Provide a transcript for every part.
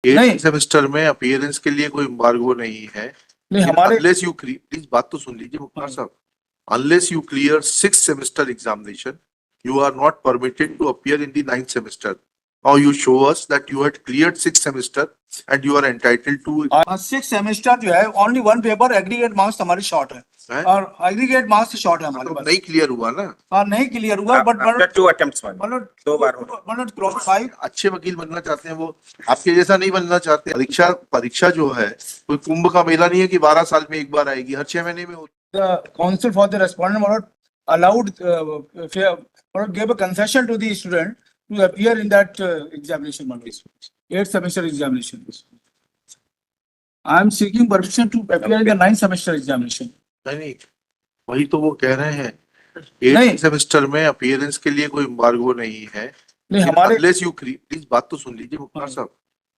नहीं सेमेस्टर में अपीयरेंस के लिए कोई एम्बार्गो नहीं है। नहीं हमारे अनलेस यू प्लीज बात तो सुन लीजिए मुख्तार साहब। Unless you clear 6th semester examination you are not permitted to appear in the 9th semester, or you show us that you had cleared 6th semester and you are entitled to 6 semester जो है only one paper aggregate marks हमारी short है हैं? और aggregate marks short है हमारे तो पास। नहीं क्लियर हुआ ना। हाँ नहीं क्लियर हुआ बट After 2 attempts, दो बार हो मतलब क्वालिफाई अच्छे वकील बनना चाहते हैं वो, आपके जैसा नहीं बनना चाहते। परीक्षा परीक्षा जो है कोई कुंभ का मेला नहीं है कि 12 साल में एक बार आएगी, हर 6 महीने में होती the counsel for the respondent were not allowed or gave a concession to the student to appear in that examination, 8th semester examination. I am seeking permission to appear in the 9th semester examination. नहीं, वही तो वो कह रहे हैं। नहीं 8th semester में appearance के लिए कोई एम्बार्गो नहीं है। नहीं हमारे अनलेस यू प्लीज बात तो सुन लीजिए मुख्तार साहब।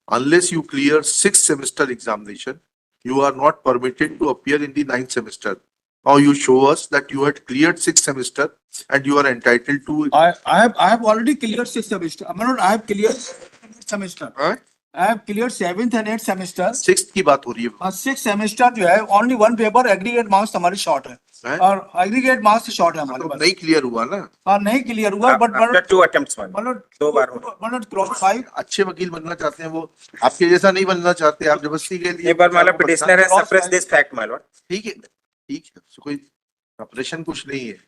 Unless you clear 6th semester examination you are not permitted to appear in the 9th semester, or you show us that you had cleared 6th semester and you are entitled to I have already cleared 6th semester. I have cleared 8th semester. हाँ? I have cleared 7th and 8th semester. 6th की बात हो रही है। 6th semester जो है only one paper aggregate marks हमारी short है हैं? और एग्रीगेट मार्क्स शॉर्ट है हमारे तो पास। नहीं क्लियर हुआ ना। हाँ नहीं क्लियर हुआ बट After 2 attempts, दो बार हो क्वालिफाई अच्छे वकील बनना चाहते हैं वो, आपके जैसा नहीं बनना चाहते। आप जबरदस्ती के लिए एक बार माला petitioner has suppressed this fact, my lord. ठीक है, ठीक है, तो कोई ऑपरेशन कुछ नहीं है।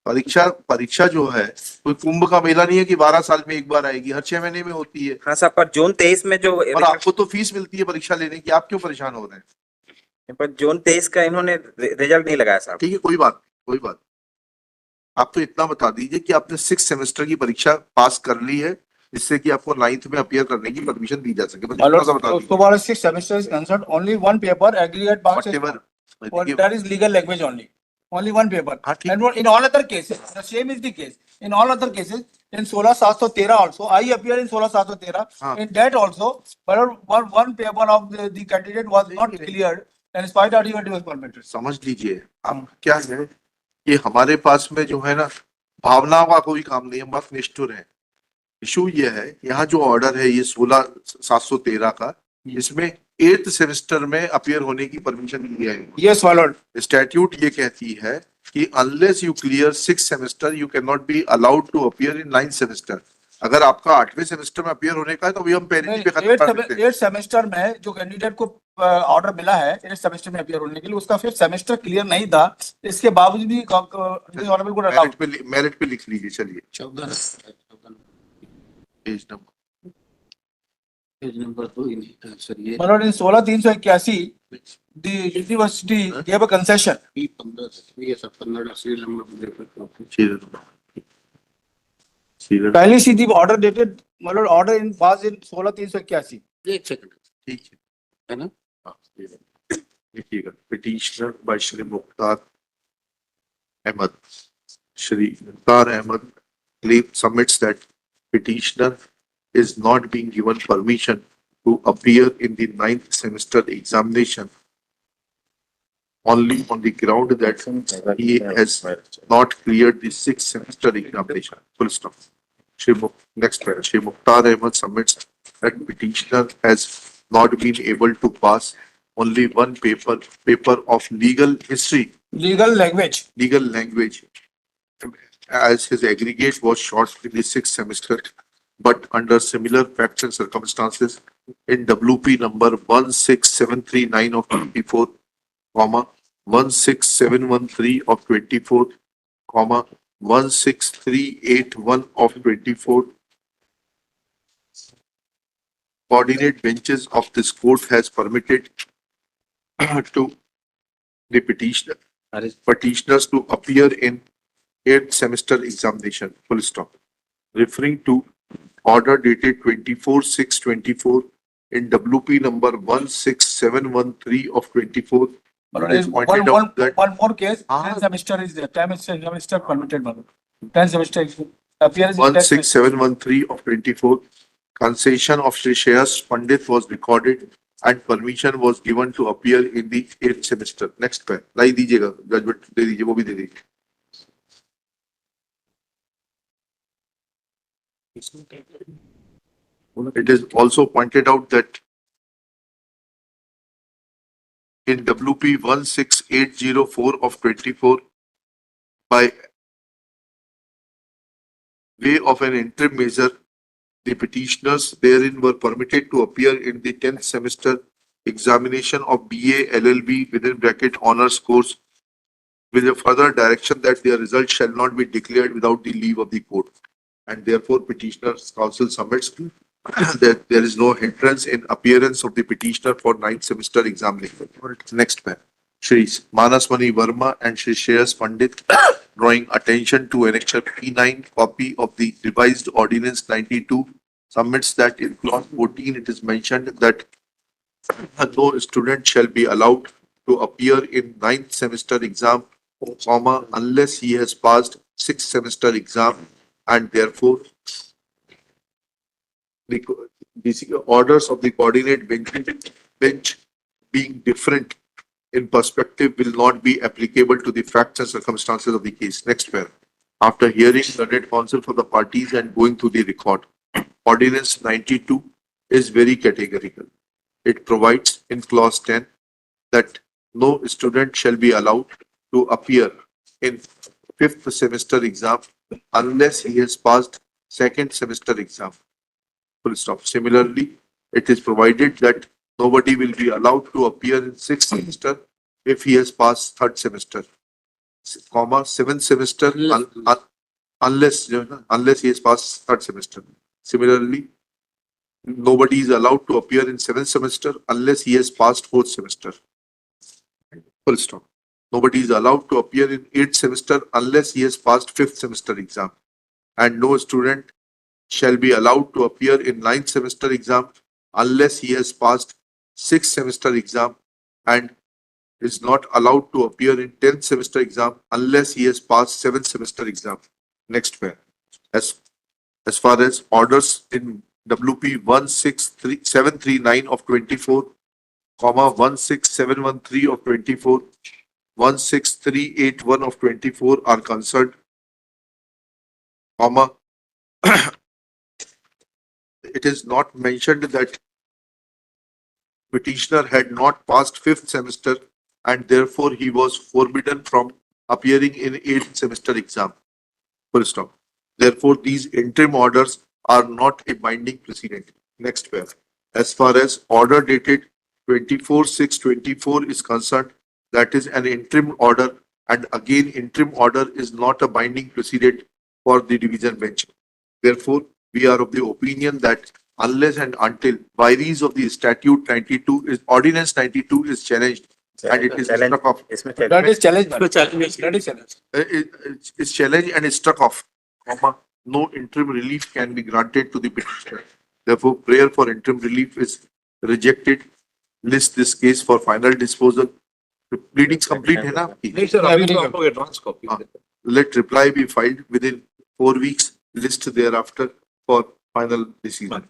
परीक्षा परीक्षा जो है कोई कुंभ का मेला नहीं है कि 12 साल में एक बार आएगी, हर 6 महीने में होती है। हाँ साहब, पर जून 23 में जो और आपको तो फीस मिलती है परीक्षा लेने की, आप क्यों परेशान हो रहे हैं? पर जून 23 का इन्होंने रिजल्ट नहीं लगाया साहब। ठीक है, कोई बात कोई बात। आप तो इतना बता दीजिए कि आपने 6th सेमेस्टर की परीक्षा पास कर ली है, जिससे कि आपको 9th में अपीयर करने की परमिशन दी जा सके। बता so far as 6th semester is concerned, only one paper aggregate marks is दीजिए। that is legal language only one paper. हाँ, ठीक। And in all other cases the same is the case. In all other cases in 16713 also I appear in 16713. हाँ। In that also but one paper of the candidate was not cleared and in spite of that it was permitted. समझ लीजिए आप क्या है कि हमारे पास में जो है ना भावनाओं का कोई काम नहीं है, मत निष्ठुर है। इशू ये है, यहाँ जो ऑर्डर है ये 16713 का, इसमें 8th सेमेस्टर में अपीयर होने की परमिशन दी है। Yes, my lord. स्टैट्यूट ये कहती है कि unless you clear 6th semester you can not be allowed to appear in 9th semester. अगर आपका 8वें सेमेस्टर में अपीयर होने का है तो अभी हम पेरिटी पे खत्म कर देते हैं। 8th सेमेस्टर में जो कैंडिडेट को ऑर्डर मिला है 8th सेमेस्टर में अपीयर होने के लिए, उसका 5th सेमेस्टर क्लियर नहीं था, इसके बावजूद भी ऑनरेबल को मेरिट पे लिख लीजिए। चलिए 14 पेज नंबर तो सर ये मतलब इन 16381 the university gave a concession. 15 ये सब 15 सीरियल नंबर सीरियल पहली सीधी ऑर्डर डेटेड मतलब ऑर्डर इन पास इन 16381। एक सेकंड ठीक है ना। हाँ, देखिएगा। Petitioner by Shri Mukhtar Ahmad. Shri Mukhtar Ahmad submits that petitioner is not being given permission to appear in the 9th semester examination only on the ground that he has not cleared the 6th semester examination. Full stop. Next paragraph. Shri Mukhtar Ahmed submits that petitioner has not been able to pass only one paper of legal history, legal legal language, as his aggregate was short in the 6th semester, but under similar facts and circumstances in WP number 16739 of 24, 16713 of 24, 16381 of 24, coordinate benches of this court has permitted to the petitioners to appear in 8th semester examination. Full stop. Referring to order dated 24/6/24 in WP number 16713 of 24. It is pointed out that one more case, हाँ। 10th semester is there, 10th semester permitted, 10th semester appearance in 16713 of 24, concession of Shri Shreyas Pandit was recorded and permission was given to appear in the 8th semester. Next पे लाई दीजिएगा, judgement दे दीजिए, वो भी दे दीजिए। It is also pointed out that in WP 16804 of 24 by way of an interim measure, the petitioners therein were permitted to appear in the 10th semester examination of BA LLB within bracket honors course with a further direction that their results shall not be declared without the leave of the court. And therefore petitioner's counsel submits that there is no hindrance in appearance of the petitioner for 9th semester examination. Next pair. Shri Manasmani Verma and Shri Shreyas Pandit drawing attention to annexure P9 copy of the revised ordinance 92 submits that in clause 14 it is mentioned that no student shall be allowed to appear in 9th semester exam, comma, unless he has passed 6th semester exam, and therefore the orders of the coordinate bench being different in perspective will not be applicable to the facts and circumstances of the case. Next pair. After hearing learned counsel for the parties and going through the record, Ordinance 92 is very categorical. It provides in clause 10 that no student shall be allowed to appear in 5th semester exam unless he has passed 2nd semester exam. Full stop. Similarly, it is provided that nobody will be allowed to appear in 6th semester if he has passed 3rd semester, comma, 7th semester unless he has passed 3rd semester. Similarly, nobody is allowed to appear in 7th semester unless he has passed 4th semester. Full stop. Nobody is allowed to appear in 8th semester unless he has passed 5th semester exam. And no student shall be allowed to appear in 9th semester exam unless he has passed 6th semester exam, and is not allowed to appear in 10th semester exam unless he has passed 7th semester exam. Next pair. As far as orders in WP 16739 of 24, comma 16713 of 24, 16381 of 24 are concerned, comma, it is not mentioned that petitioner had not passed 5th semester and therefore he was forbidden from appearing in 8th semester exam. Full stop. Therefore, these interim orders are not a binding precedent. Next pair. As far as order dated 24/6/24 is concerned, that is an interim order, and again interim order is not a binding precedent for the division bench. Therefore, we are of the opinion that unless and until by reason of the statute 92 is ordinance 92 is challenged and it is struck off. That is challenge. That is challenge. It's challenged and is struck off, comma, no interim relief can be granted to the petitioner. Therefore, prayer for interim relief is rejected. List this case for final disposal. The pleadings complete है ना आपकी? नहीं sir, अभी तो आपको advance copy. Let reply be filed within 4 weeks. List thereafter for final decision.